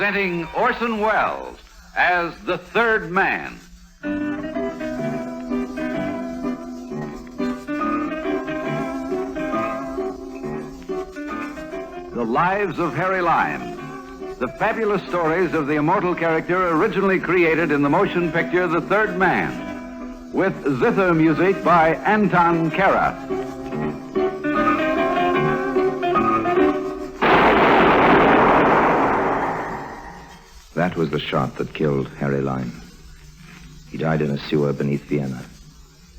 presenting Orson Welles as the third man. The Lives of Harry Lime. The fabulous stories of the immortal character originally created in the motion picture The Third Man, with zither music by Anton Kara. That was the shot that killed Harry Lime. He died in a sewer beneath Vienna.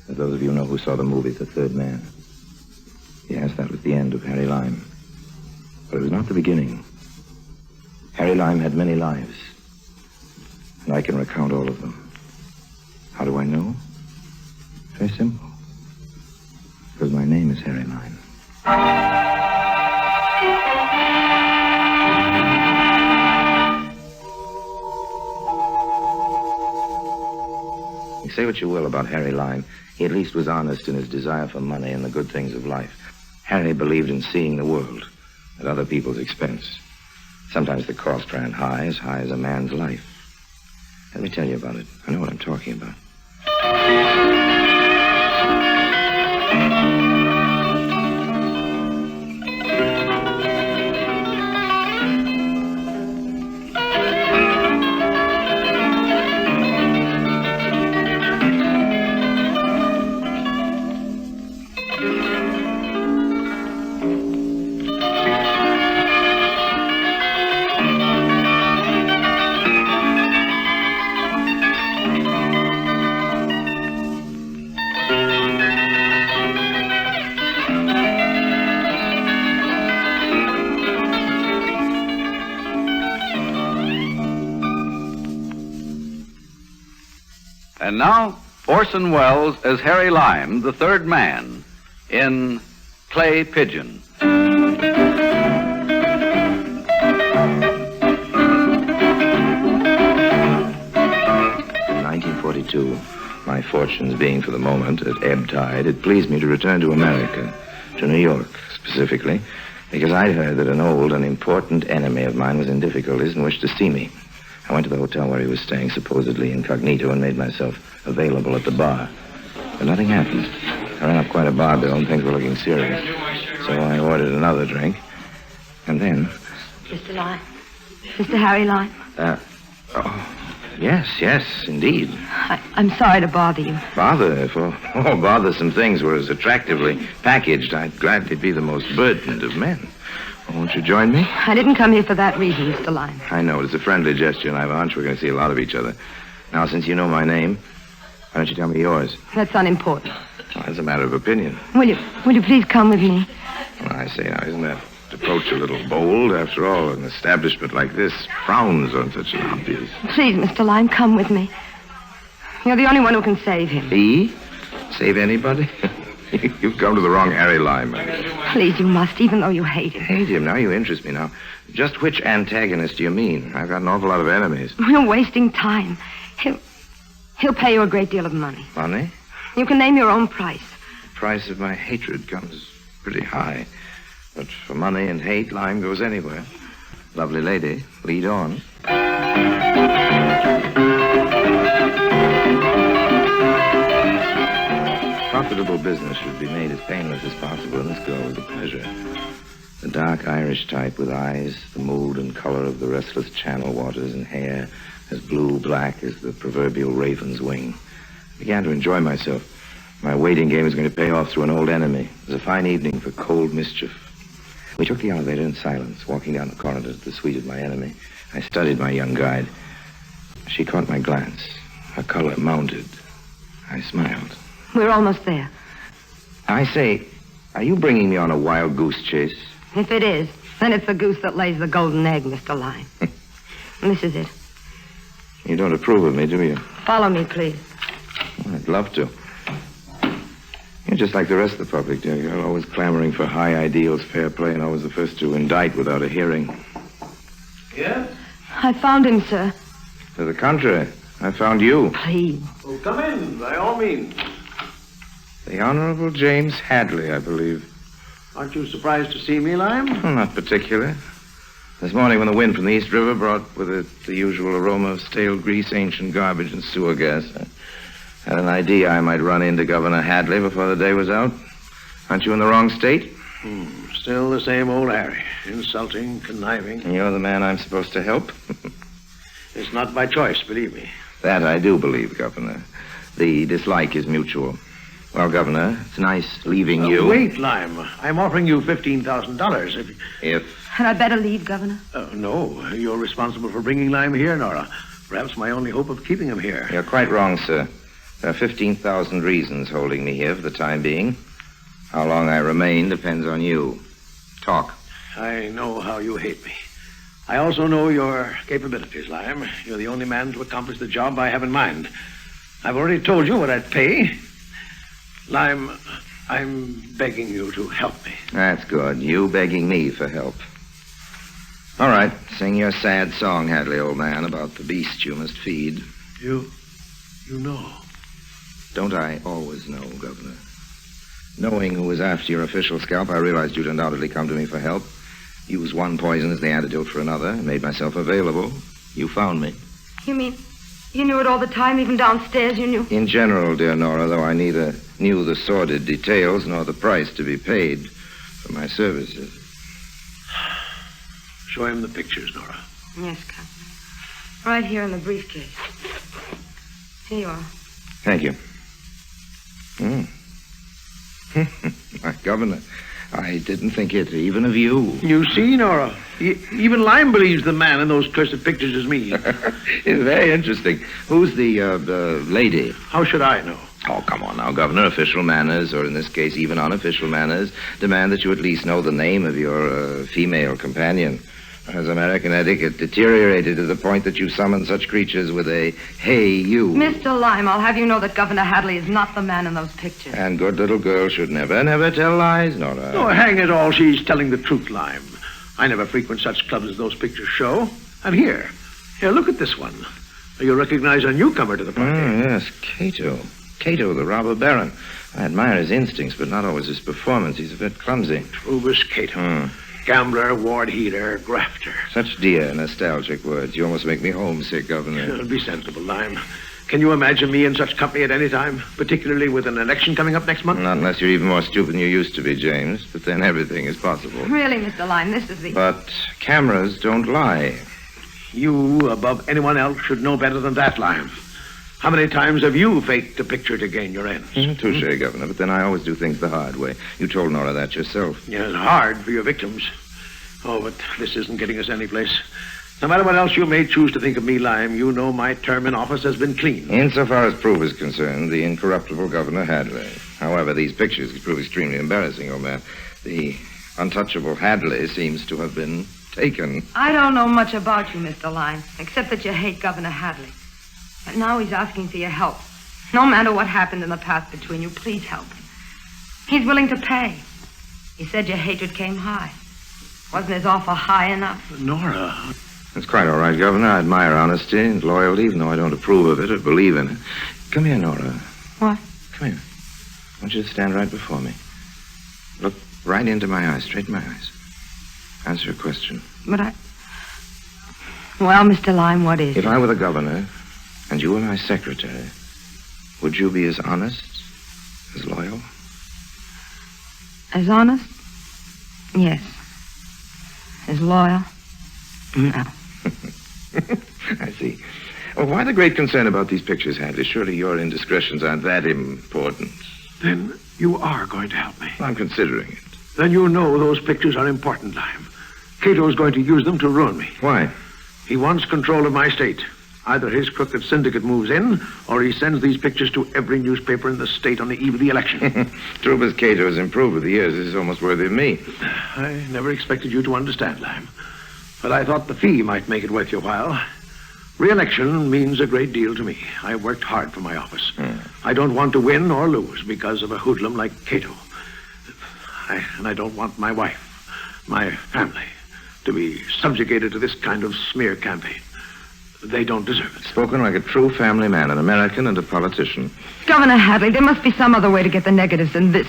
As those of you know who saw the movie The Third Man. Yes, that was the end of Harry Lime. But it was not the beginning. Harry Lime had many lives. And I can recount all of them. How do I know? Very simple. Because my name is Harry Lime. Say what you will about Harry Lime, he at least was honest in his desire for money and the good things of life. Harry believed in seeing the world at other people's expense. Sometimes the cost ran high as a man's life. Let me tell you about it. I know what I'm talking about. And now, Orson Welles as Harry Lime, the third man, in Play Pigeon. In 1942, my fortunes being for the moment at ebb tide, it pleased me to return to America, to New York specifically, because I'd heard that an old and important enemy of mine was in difficulties and wished to see me. I went to the hotel where he was staying, supposedly incognito, and made myself available at the bar. But nothing happened. I ran up quite a bar bill, and things were looking serious. So I ordered another drink. And then... Mr. Lime? Mr. Harry Lime? Yes, indeed. I'm sorry to bother you. Bother? If all bothersome things were as attractively packaged, I'd gladly be the most burdened of men. Won't you join me? I didn't come here for that reason, Mr. Lime. I know. It's a friendly gesture, and I have a hunch we're going to see a lot of each other. Now, since you know my name, why don't you tell me yours? That's unimportant. Well, that's a matter of opinion. Will you please come with me? Well, I say, now, isn't that approach a little bold? After all, an establishment like this frowns on such an obvious... Please, Mr. Lime, come with me. You're the only one who can save him. He? Save anybody? You've come to the wrong Harry Lime. Please, you must, even though you hate him. Hate him? Now you interest me. Now, just which antagonist do you mean? I've got an awful lot of enemies. You're wasting time. He'll pay you a great deal of money. Money? You can name your own price. The price of my hatred comes pretty high. But for money and hate, Lime goes anywhere. Lovely lady, lead on. Profitable business should be made as painless as possible, and this girl was a pleasure. The dark Irish type with eyes, the mood and color of the restless channel waters, and hair as blue-black as the proverbial raven's wing. I began to enjoy myself. My waiting game was going to pay off through an old enemy. It was a fine evening for cold mischief. We took the elevator in silence, walking down the corridor to the suite of my enemy. I studied my young guide. She caught my glance. Her color mounted. I smiled. We're almost there. I say, are you bringing me on a wild goose chase? If it is, then it's the goose that lays the golden egg, Mr. Lime. And this is it. You don't approve of me, do you? Follow me, please. Well, I'd love to. You're just like the rest of the public, dear. You're always clamoring for high ideals, fair play, and always the first to indict without a hearing. Yes? I found him, sir. To the contrary, I found you. Please. Well, come in, by all means. The Honorable James Hadley, I believe. Aren't you surprised to see me, Lime? Well, not particular. This morning when the wind from the East River brought with it the usual aroma of stale grease, ancient garbage, and sewer gas, I had an idea I might run into Governor Hadley before the day was out. Aren't you in the wrong state? Still the same old Harry. Insulting, conniving. And you're the man I'm supposed to help? It's not by choice, believe me. That I do believe, Governor. The dislike is mutual. Well, Governor, it's nice leaving you. Wait, Lime. I'm offering you $15,000 If... Had I better leave, Governor? No, you're responsible for bringing Lime here, Nora. Perhaps my only hope of keeping him here. You're quite wrong, sir. There are 15,000 reasons holding me here for the time being. How long I remain depends on you. Talk. I know how you hate me. I also know your capabilities, Lime. You're the only man to accomplish the job I have in mind. I've already told you what I'd pay. Lime, I'm begging you to help me. That's good. You begging me for help. All right. Sing your sad song, Hadley, old man, about the beast you must feed. You know. Don't I always know, Governor? Knowing who was after your official scalp, I realized you'd undoubtedly come to me for help. Used one poison as the antidote for another, and made myself available. You found me. You mean you knew it all the time, even downstairs you knew? In general, dear Nora, though I neither knew the sordid details nor the price to be paid for my services. Show him the pictures, Nora. Yes, Captain. Right here in the briefcase. Here you are. Thank you. My Governor, I didn't think it even of you. You see, Nora, even Lime believes the man in those cursed pictures is me. It's very interesting. Who's the lady? How should I know? Oh, come on now, Governor. Official manners, or in this case, even unofficial manners, demand that you at least know the name of your female companion. Has American etiquette deteriorated to the point that you summon such creatures with a, hey, you? Mr. Lime, I'll have you know that Governor Hadley is not the man in those pictures. And good little girls should never tell lies, Nora. Oh, hang it all, she's telling the truth, Lime. I never frequent such clubs as those pictures show. And here, look at this one. You recognize a newcomer to the party. Yes, Cato. Cato, the robber baron. I admire his instincts, but not always his performance. He's a bit clumsy. Trubus Cato. Gambler, ward heater, grafter. Such dear, nostalgic words. You almost make me homesick, Governor. Be sensible, Lime. Can you imagine me in such company at any time, particularly with an election coming up next month? Not unless you're even more stupid than you used to be, James. But then everything is possible. Really, Mr. Lime, this is the... But cameras don't lie. You, above anyone else, should know better than that, Lime. How many times have you faked a picture to gain your ends? Touche, Governor, but then I always do things the hard way. You told Nora that yourself. Yeah, it's hard for your victims. Oh, but this isn't getting us anyplace. No matter what else you may choose to think of me, Lime, you know my term in office has been clean. Insofar as proof is concerned, the incorruptible Governor Hadley. However, these pictures could prove extremely embarrassing, old man. The untouchable Hadley seems to have been taken. I don't know much about you, Mr. Lime, except that you hate Governor Hadley. And now he's asking for your help. No matter what happened in the past between you, please help him. He's willing to pay. He said your hatred came high. Wasn't his offer high enough? Nora. That's quite all right, Governor. I admire honesty and loyalty, even though I don't approve of it or believe in it. Come here, Nora. What? Come here. I want you to stand right before me. Look right into my eyes, straight in my eyes. Answer a question. But Well, Mr. Lime, what is it? If I were the governor and you were my secretary, would you be as honest, as loyal? As honest? Yes. As loyal? No. I see. Well, why the great concern about these pictures, Hadley? Surely your indiscretions aren't that important. Then you are going to help me. I'm considering it. Then you know those pictures are important, Lime. Cato's going to use them to ruin me. Why? He wants control of my state. Either his crooked syndicate moves in, or he sends these pictures to every newspaper in the state on the eve of the election. Trubus Cato has improved with the years. This is almost worthy of me. I never expected you to understand, Lime. But I thought the fee might make it worth your while. Re-election means a great deal to me. I worked hard for my office. I don't want to win or lose because of a hoodlum like Cato. And I don't want my wife, my family, to be subjugated to this kind of smear campaign. They don't deserve it. Spoken like a true family man, an American and a politician. Governor Hadley, there must be some other way to get the negatives than this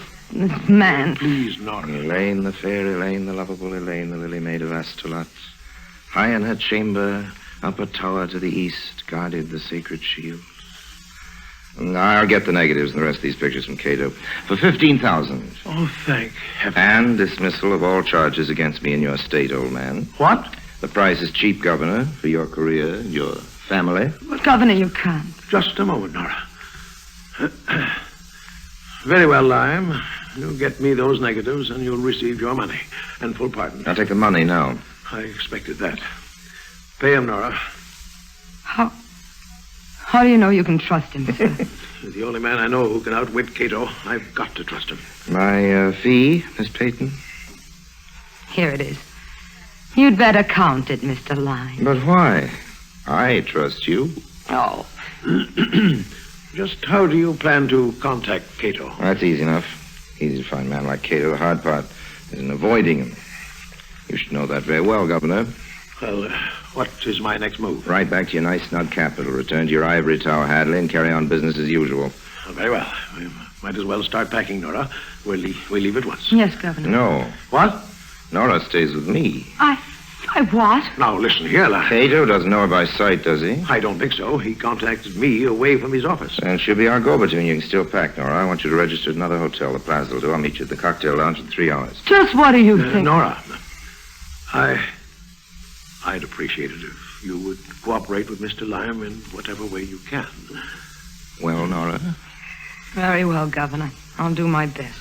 man. Please, Nora. Elaine, the fair Elaine, the lovable Elaine, the lily maid of Astolat. High in her chamber, upper tower to the east, guarded the sacred shield. I'll get the negatives and the rest of these pictures from Cato for 15,000. Oh, thank heaven. And dismissal of all charges against me in your state, old man. What? The price is cheap, Governor, for your career and your family. But, Governor, you can't. Just a moment, Nora. Very well, Lime. You get me those negatives and you'll receive your money and full pardon. I'll take the money now. I expected that. Pay him, Nora. How do you know you can trust him, sir? He's the only man I know who can outwit Cato. I've got to trust him. My fee, Miss Peyton? Here it is. You'd better count it, Mr. Lyne. But why? I trust you. Oh. Just how do you plan to contact Cato? Well, that's easy enough. Easy to find a man like Cato. The hard part is in avoiding him. You should know that very well, Governor. Well, what is my next move? Right back to your nice snug capital. Return to your ivory tower, Hadley, and carry on business as usual. Very well. We might as well start packing, Nora. We'll leave at once. Yes, Governor. No. What? Nora stays with me. I what? Now, listen here, lad. Cato doesn't know her by sight, does he? I don't think so. He contacted me away from his office. And she'll be our go-between. You can still pack, Nora. I want you to register at another hotel. The Plaza will do. I'll meet you at the cocktail lounge in 3 hours. Just what do you think? Nora, I'd appreciate it if you would cooperate with Mr. Lyme in whatever way you can. Well, Nora? Very well, Governor. I'll do my best.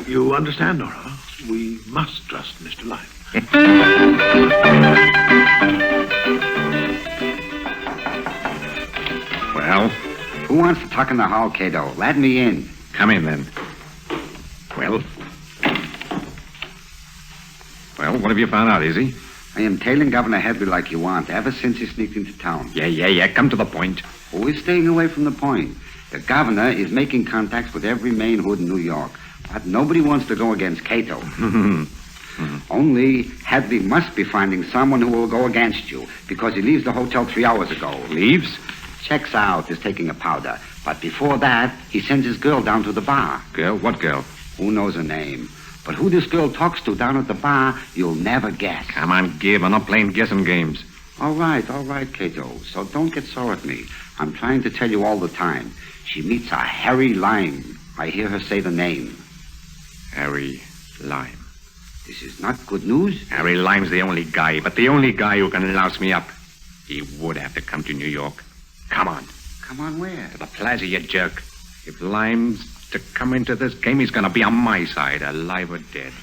You understand, Nora? We must trust Mr. Lyme. Well, who wants to talk in the hall, Cato? Let me in. Come in, then. Well, what have you found out, Izzy? I am tailing Governor Hadley like you want, ever since he sneaked into town. Yeah. Come to the point. Who is staying away from the point? The governor is making contacts with every main hood in New York, but nobody wants to go against Cato. Only Hadley must be finding someone who will go against you, because he leaves the hotel 3 hours ago. Leaves? Checks out, is taking a powder. But before that, he sends his girl down to the bar. Girl? What girl? Who knows her name? But who this girl talks to down at the bar, you'll never guess. Come on, Gib. I'm not playing guessing games. All right, Cato. So don't get sore at me. I'm trying to tell you all the time. She meets a Harry Lyme. I hear her say the name. Harry Lyme. This is not good news. Harry Lyme's the only guy, but the only guy who can louse me up. He would have to come to New York. Come on. Come on where? To the Plaza, you jerk. If Lyme's to come into this game, he's going to be on my side, alive or dead.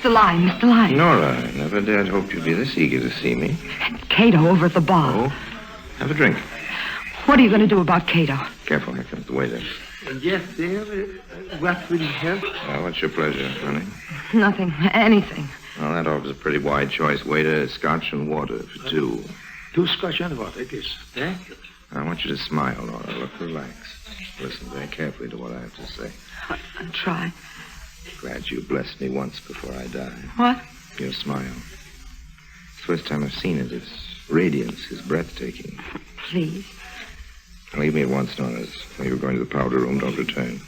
Mr. Lyne. Nora, I never dared hope you'd be this eager to see me. Cato over at the bar. Oh? Have a drink. What are you going to do about Cato? Careful, here comes the waiter. Yes, dear. What will you have? Well, what's your pleasure, honey? Nothing. Anything. Well, that offers a pretty wide choice. Waiter, scotch and water for 2. 2 scotch and water, it is. Thank you. I want you to smile, Nora. Look relaxed. Listen very carefully to what I have to say. I'll try. Glad you blessed me once before I die. What? Your smile. It's the first time I've seen it. Its radiance is breathtaking. Please. Leave me at once, Nora. When you're going to the powder room, don't return.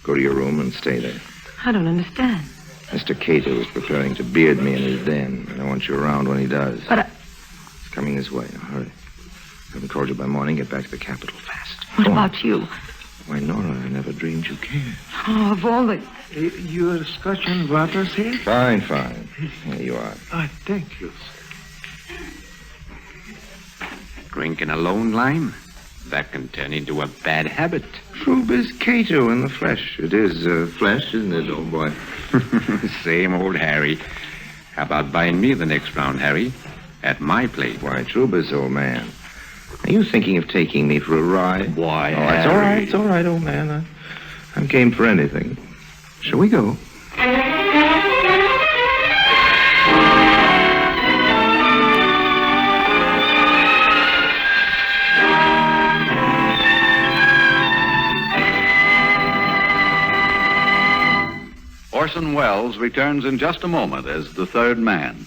Go to your room and stay there. I don't understand. Mr. Cato is preparing to beard me in his den, and I want you around when he does. But It's coming this way. Now, hurry. I haven't called you by morning. Get back to the capital fast. What Go on. about you? Why, Nora, I never dreamed you cared. Oh, of all the... Your scotch and water, sir? Fine. Here you are. Thank you. Drinking alone, Lyme? That can turn into a bad habit. True is Cato in the flesh. It is flesh, isn't it, old boy? Same old Harry. How about buying me the next round, Harry? At my place. Why, Trubus, old man. Are you thinking of taking me for a ride? Why, Oh, it's all right. It's all right, old man. I'm game for anything. Shall we go? Orson Welles returns in just a moment as the third man.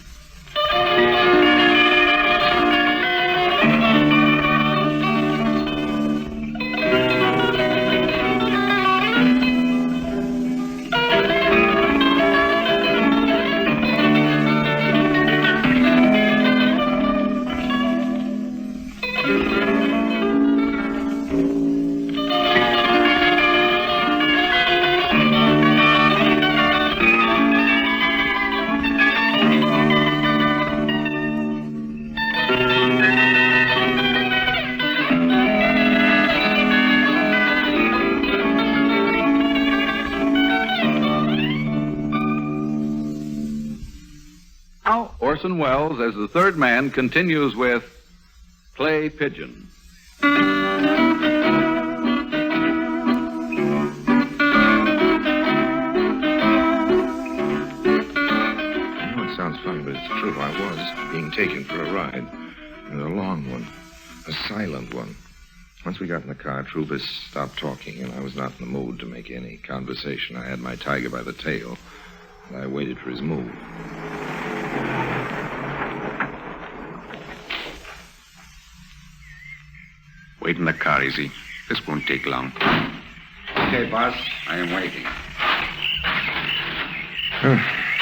Orson Welles as the third man continues with Play Pigeon. It sounds funny, but it's true. I was being taken for a ride. And a long one. A silent one. Once we got in the car, Troopers stopped talking, and I was not in the mood to make any conversation. I had my tiger by the tail, and I waited for his move. Wait in the car, Easy. This won't take long. Okay, boss. I am waiting.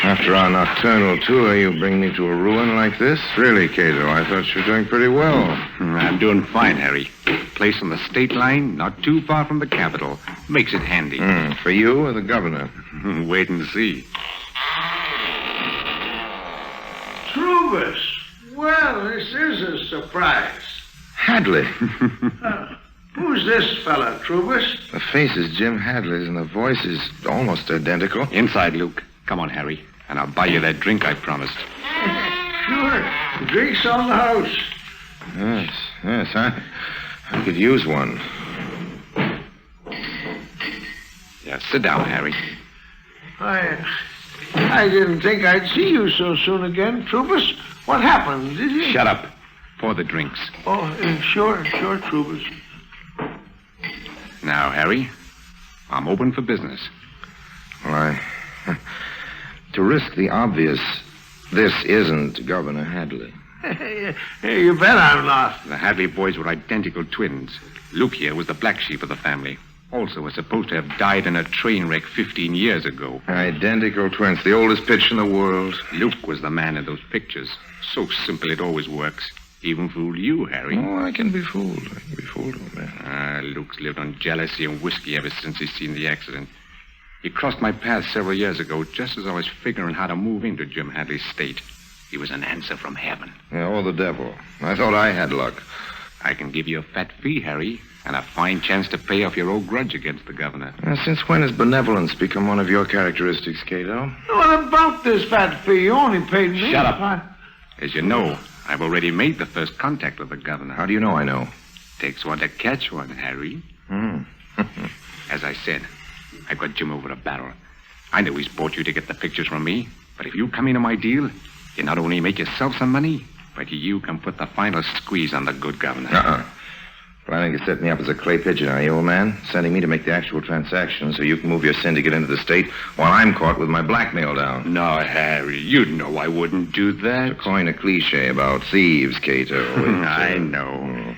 After our nocturnal tour, you bring me to a ruin like this? Really, Cato, I thought you were doing pretty well. I'm doing fine, Harry. Place on the state line, not too far from the capital. Makes it handy. For you or the governor? Wait and see. Troubus. Well, this is a surprise. Hadley. Who's this fella, Troubus? The face is Jim Hadley's, and the voice is almost identical. Inside, Luke. Come on, Harry. And I'll buy you that drink I promised. Sure. The drink's on the house. Yes, I could use one. Yeah, sit down, Harry. I didn't think I'd see you so soon again, Troubus. What happened? Did you? Shut up. Pour the drinks. Oh, sure, Troubus. Now, Harry, I'm open for business. Well, to risk the obvious, this isn't Governor Hadley. Hey, you bet I'm not. The Hadley boys were identical twins. Luke here was the black sheep of the family. Also was supposed to have died in a train wreck 15 years ago. Identical twins, the oldest pitch in the world. Luke was the man in those pictures. So simple it always works. Even fooled you, Harry. Oh, I can be fooled. Old man. Luke's lived on jealousy and whiskey ever since he's seen the accident. He crossed my path several years ago, just as I was figuring how to move into Jim Hadley's state. He was an answer from heaven. Yeah, or the devil. I thought I had luck. I can give you a fat fee, Harry, and a fine chance to pay off your old grudge against the governor. Since when has benevolence become one of your characteristics, Cato? What about this fat fee? You only paid me. Shut up. As you know, I've already made the first contact with the governor. How do you know I know? Takes one to catch one, Harry. As I said, I got Jim over a barrel. I know he's bought you to get the pictures from me, but if you come into my deal, you not only make yourself some money, but you can put the final squeeze on the good governor. Planning to set me up as a clay pigeon, are you, old man? Sending me to make the actual transaction so you can move your syndicate into the state while I'm caught with my blackmail down. No, Harry, you know I wouldn't do that. To coin a cliche about thieves, Cato. I know.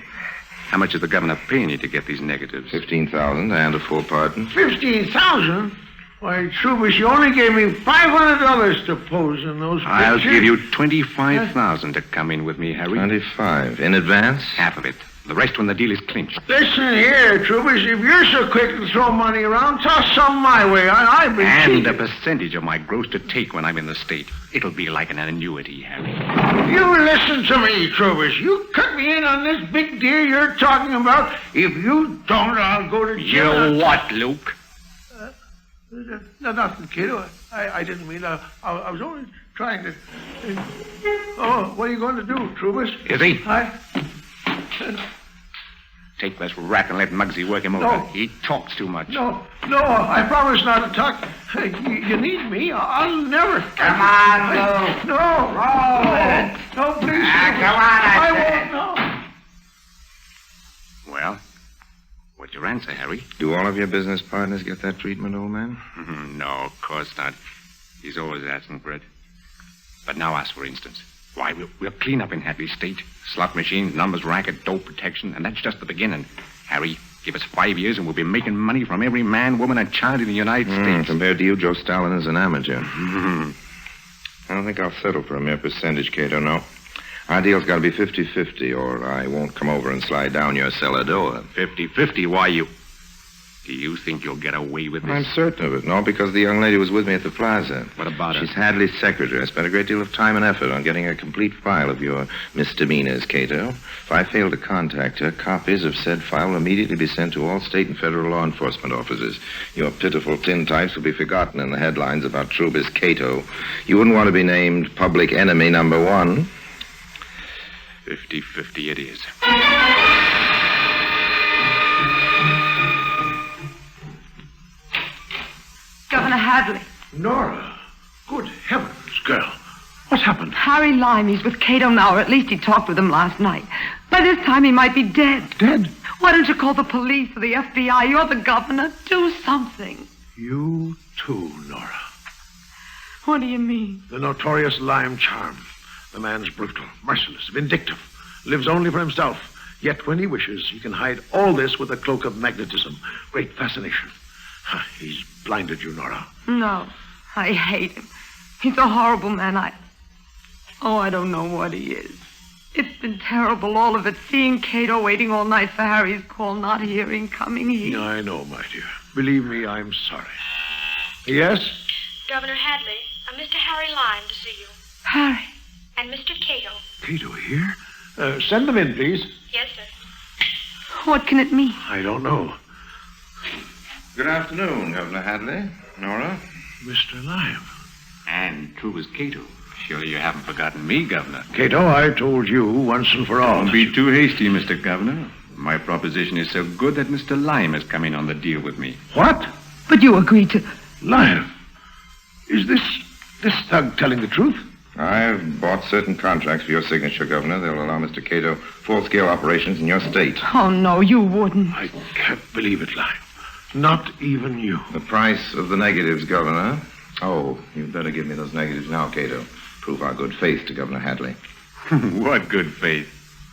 How much is the governor paying you to get these negatives? $15,000 and a full pardon. $15,000? Why, Troubus, you only gave me $500 to pose in those pictures. I'll give you $25,000 to come in with me, Harry. 25 in advance? Half of it. The rest when the deal is clinched. Listen here, Troubus. If you're so quick to throw money around, toss some my way. I've been And cheated. a percentage of my gross to take when I'm in the state. It'll be like an annuity, Harry. You listen to me, Troubus. You cut me in on this big deal you're talking about. If you don't, I'll go to jail. You what, Luke? No, nothing, kid. I didn't mean. I was only trying to. Oh, what are you going to do, Troubus? Is he? I. Take this rat and let Muggsy work him over. No. He talks too much. No, I promise not to talk. Hey, you need me. I'll never. Come on, Lou. No. No, please. Come on, I I said. won't. No. Well, what's your answer, Harry? Do all of your business partners get that treatment, old man? No, of course not. He's always asking for it. But now us, for instance. Why, we'll clean up in Hadley State. Slot machines, numbers, racket, dope protection, and that's just the beginning. Harry, give us 5 years and we'll be making money from every man, woman, and child in the United States. Compared to you, Joe Stalin is an amateur. I don't think I'll settle for a mere percentage, Cato, no. Our deal's got to be 50-50, or I won't come over and slide down your cellar door. 50-50, why you... Do you think you'll get away with this? I'm certain of it. No, because the young lady was with me at the plaza. What about her? She's Hadley's secretary. I spent a great deal of time and effort on getting a complete file of your misdemeanors, Cato. If I fail to contact her, copies of said file will immediately be sent to all state and federal law enforcement officers. Your pitiful tintypes will be forgotten in the headlines about Trubis Cato. You wouldn't want to be named public enemy number 1. 50-50 it is. Governor Hadley. Nora, good heavens, girl. What's happened? Harry Lime, he's with Cato now, or at least he talked with him last night. By this time, he might be dead. Dead? Why don't you call the police or the FBI? You're the governor. Do something. You too, Nora. What do you mean? The notorious Lime Charm. The man's brutal, merciless, vindictive, lives only for himself. Yet when he wishes, he can hide all this with a cloak of magnetism, great fascination. He's blinded you, Nora. No, I hate him. He's a horrible man. I don't know what he is. It's been terrible, all of it. Seeing Cato waiting all night for Harry's call, not hearing, coming here. I know, my dear. Believe me, I'm sorry. Yes? Governor Hadley, Mr. Harry Lime to see you. Harry. And Mr. Cato. Cato here? Send them in, please. Yes, sir. What can it mean? I don't know. Good afternoon, Governor Hadley. Nora. Mr. Lime. And true as Cato. Surely you haven't forgotten me, Governor. Cato, I told you once and for all. Don't be too hasty, Mr. Governor. My proposition is so good that Mr. Lime is coming on the deal with me. What? But you agreed to... Lime? Is this thug telling the truth? I've bought certain contracts for your signature, Governor. They'll allow Mr. Cato full-scale operations in your state. Oh, no, you wouldn't. I can't believe it, Lime. Not even you. The price of the negatives, Governor. Oh, you'd better give me those negatives now, Cato. Prove our good faith to Governor Hadley. What good faith.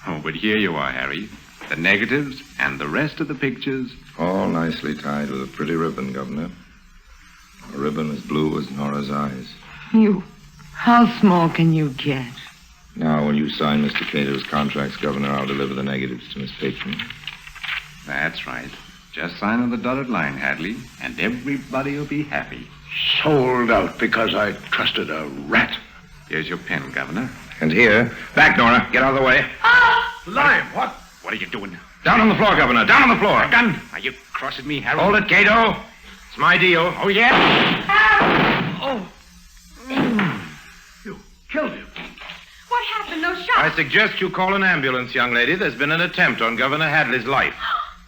Oh, but here you are, Harry. The negatives and the rest of the pictures. All nicely tied with a pretty ribbon, Governor. A ribbon as blue as Nora's eyes. You... How small can you get? Now, when you sign Mr. Cato's contracts, Governor, I'll deliver the negatives to Miss Pigeon. That's right. Just sign on the dotted line, Hadley, and everybody will be happy. Sold out because I trusted a rat. Here's your pen, Governor. And here... Back, Nora. Get out of the way. Lime, what? What are you doing? Down on the floor, Governor. Down on the floor. A gun. Are you crossing me, Harry? Hold it, Cato. It's my deal. Oh, yeah? Oh. You killed him. What happened? No shot. I suggest you call an ambulance, young lady. There's been an attempt on Governor Hadley's life.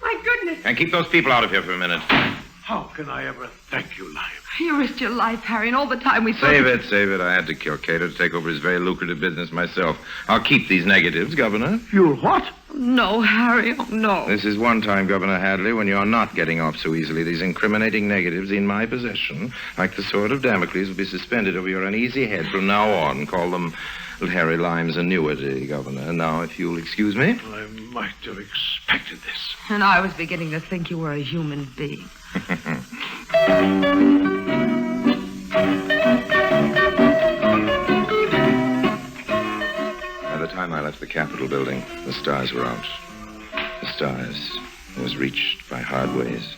My goodness. And keep those people out of here for a minute. How can I ever thank you, Lime? You risked your life, Harry, and all the time we thought... Save it. I had to kill Cato to take over his very lucrative business myself. I'll keep these negatives, Governor. You'll what? No, Harry, oh, no. This is one time, Governor Hadley, when you're not getting off so easily. These incriminating negatives in my possession, like the sword of Damocles, will be suspended over your uneasy head from now on. Call them Harry Lime's annuity, Governor. Now, if you'll excuse me. I might have expected this. And I was beginning to think you were a human being. By the time I left the Capitol building, the stars were out. The stars was reached by hard ways.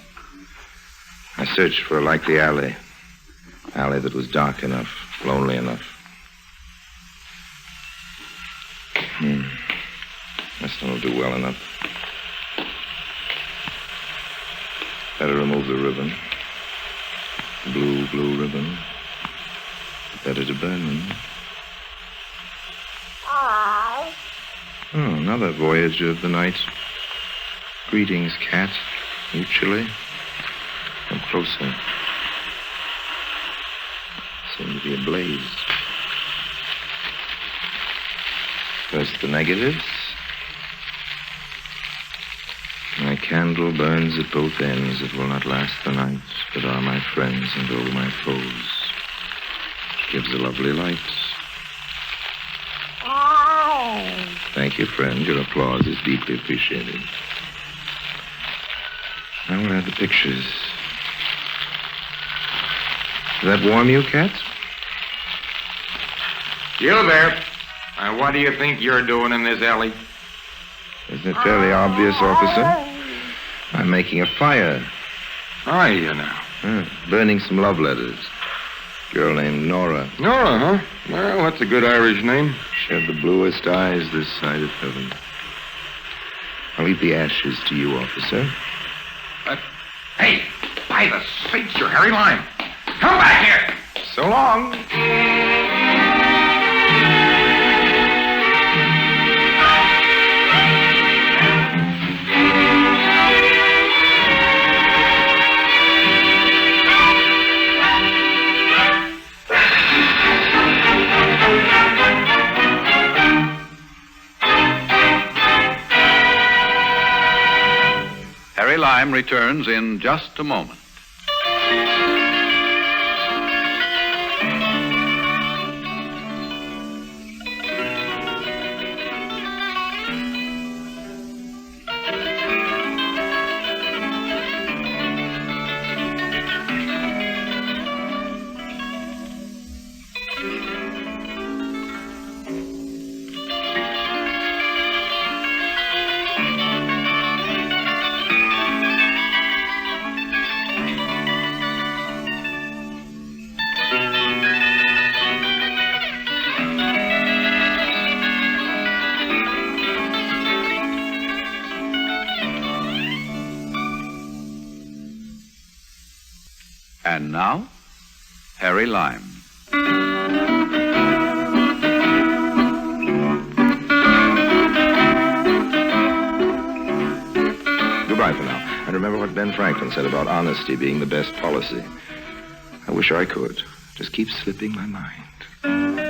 I searched for a likely alley that was dark enough, lonely enough. This don't do well enough. Better remove the ribbon. Blue ribbon. Better to burn them. Oh, another voyager of the night. Greetings, cat. You chilly? Come closer. Seem to be ablaze. First the negatives. My candle burns at both ends. It will not last the night, but are my friends and all my foes. It gives a lovely light. Thank you, friend. Your applause is deeply appreciated. Now we'll add the pictures. Does that warm you, cat? Gilbert, what do you think you're doing in this alley? Isn't it fairly obvious, officer? I'm making a fire. Are you now? Burning some love letters. Girl named Nora. Nora, huh? Well, that's a good Irish name. She had the bluest eyes this side of heaven. I'll leave the ashes to you, officer. Hey, by the saints, you're Harry Lime. Come back here. So long. Harry Lime returns in just a moment. And now, Harry Lime. Goodbye for now. And remember what Ben Franklin said about honesty being the best policy. I wish I could. Just keep slipping my mind.